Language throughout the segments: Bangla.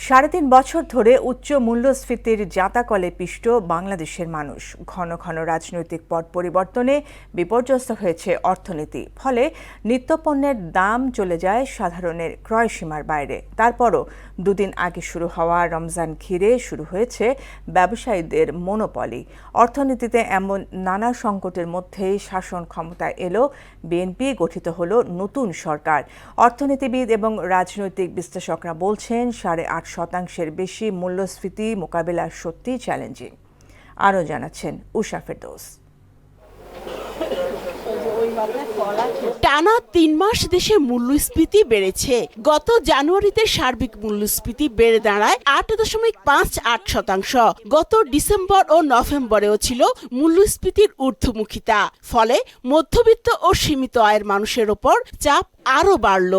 ৩.৫ বছর ধরে উচ্চ মূল্যস্ফীতির জাঁতাকলে পিষ্ট বাংলাদেশের মানুষ। ঘন ঘন রাজনৈতিক পট পরিবর্তনে বিপর্যস্ত হয়েছে অর্থনীতি। ফলে নিত্যপণ্যের দাম চলে যায় সাধারণের ক্রয়সীমার বাইরে। তারপরও দুদিন আগে শুরু হওয়া রমজান ঘিরে শুরু হয়েছে ব্যবসায়ীদের মনোপলি। অর্থনীতিতে এমন নানা সংকটের মধ্যেই শাসন ক্ষমতায় এলো বিএনপি, গঠিত হলো নতুন সরকার। অর্থনীতিবিদ এবং রাজনৈতিক বিশ্লেষকরা বলছেন ৮.৫% বেশি মূল্যস্ফীতি মোকাবেলা সত্যিই চ্যালেঞ্জিং। আরও জানাচ্ছেন উষা ফেরদৌস। টানা ৩ মাস দেশে মূল্যস্ফীতি বেড়েছে। গত জানুয়ারিতে সার্বিক মূল্যস্ফীতি বেড়ে দাঁড়ায় ৮.৫৮%। গত ডিসেম্বর ও নভেম্বরেও ছিল মূল্যস্ফীতির ঊর্ধ্বমুখিতা। ফলে মধ্যবিত্ত ও সীমিত আয়ের মানুষের ওপর চাপ আরও বাড়ল।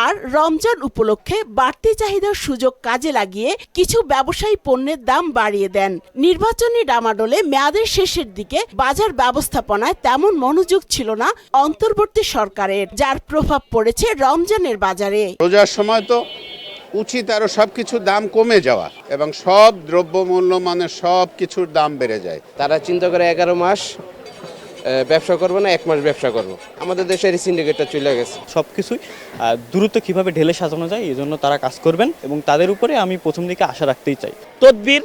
আর রমজান উপলক্ষে বাড়তি চাহিদার সুযোগ কাজে লাগিয়ে কিছু ব্যবসায়ী পণ্যের দাম বাড়িয়ে দেন। নির্বাচনী ডামাডোলে মেয়াদের শেষের দিকে বাজার ব্যবস্থাপনায় তেমন মনোযোগ ছিল না অন্তর্বর্তী সরকারের, যার প্রভাব পড়েছে রমজানের বাজারে। রোজার সময় তো উচিত আরো সবকিছুর দাম কমে যাওয়া এবং সব দ্রব্যমূল্য মানে সব কিছুর দাম বেড়ে যায়। তারা চিন্তা করে 11 মাস ব্যবসা করবো না, 1 মাস ব্যবসা করবো। আমাদের দেশের সিন্ডিকেটটা চলে গেছে। সবকিছুই দ্রুত কিভাবে ঢেলে সাজানো যায় এই জন্য তারা কাজ করবেন এবং তাদের উপরে আমি প্রথম দিকে আশা রাখতেই চাই। তদবির,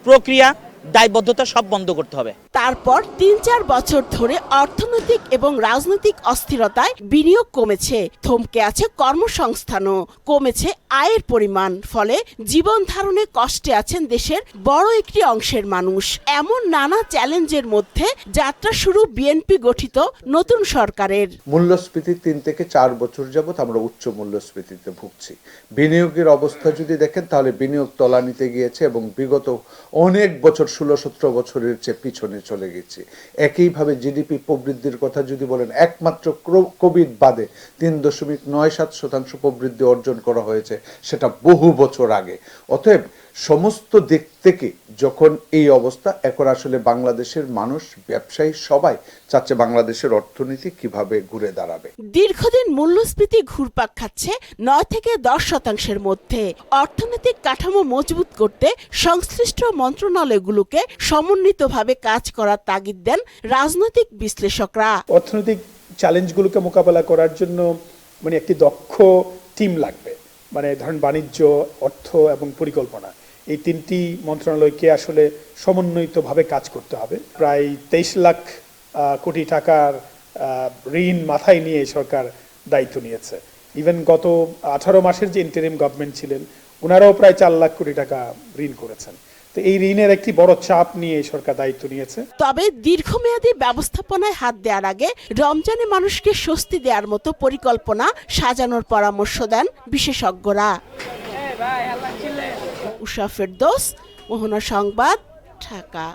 প্রক্রিয়া, দায়বদ্ধতা সব বন্ধ করতে হবে। তারপর ৩-৪ বছর ধরে অর্থনৈতিক এবং রাজনৈতিক অস্থিরতায় বিনিয়োগ কমেছে, থমকে আছে কর্মসংস্থানও, কমেছে আয়ের পরিমাণ। ফলে জীবন ধারণে কষ্টে আছেন দেশের বড় একটি অংশের মানুষ। এমন নানা চ্যালেঞ্জের মধ্যে যাত্রা শুরু বিএনপি গঠিত নতুন সরকারের। মূল্যস্ফীতি ৩ থেকে ৪ বছর যাবত আমরা উচ্চ মূল্যস্ফীতিতে ভুগছি। বিনিয়োগের অবস্থা যদি দেখেন তাহলে বিনিয়োগ তলানিতে গিয়েছে এবং বিগত অনেক বছর ১৬-১৭ বছরের চেয়ে পিছনে চলে গেছে। একইভাবে জিডিপি প্রবৃদ্ধির কথা যদি বলেন, একমাত্র কোভিড বাদে ৩.৯৭% প্রবৃদ্ধি অর্জন করা হয়েছে, সেটা বহু বছর আগে। অতএব সমস্ত দিক থেকে যখন এই অবস্থা, এখন আসলে বাংলাদেশের মানুষ, ব্যবসায়ী সবাই চাচ্ছে বাংলাদেশের অর্থনীতি কিভাবে ঘুরে দাঁড়াবে। দীর্ঘদিন মূল্যস্ফীতি ঘুরপাক খাচ্ছে ৯ থেকে ১০% মধ্যে। অর্থনৈতিক কাঠামো মজবুত করতে সংশ্লিষ্ট মন্ত্রণালয়গুলোকে সমন্বিতভাবে কাজ করার তাগিদ দেন রাজনৈতিক বিশ্লেষকরা। অর্থনৈতিক চ্যালেঞ্জগুলোকে মোকাবেলা করার জন্য একটি দক্ষ টিম লাগবে। ধরেন বাণিজ্য, অর্থ এবং পরিকল্পনা, এই 3টি মন্ত্রণালয়কে আসলে সমন্বিতভাবে কাজ করতে হবে। প্রায় 23 লাখ কোটি টাকার ঋণ মাথায় নিয়ে সরকার দায়িত্ব নিয়েছে। ইভেন গত 18 মাসের যে ইন্টারিম গভর্নমেন্ট ছিলেন, ওনারাও প্রায় 4 লাখ কোটি টাকা ঋণ করেছেন। তো এই ঋণের একটি বড় চাপ নিয়ে সরকার দায়িত্ব নিয়েছে। তবে দীর্ঘমেয়াদী ব্যবস্থাপনায় হাত দেওয়ার আগে রমজানে মানুষকে স্বস্তি দেওয়ার মতো পরিকল্পনা সাজানোর পরামর্শ দেন বিশেষজ্ঞরা। উষা ফেরদৌস, মোহনা সংবাদ, ঢাকা।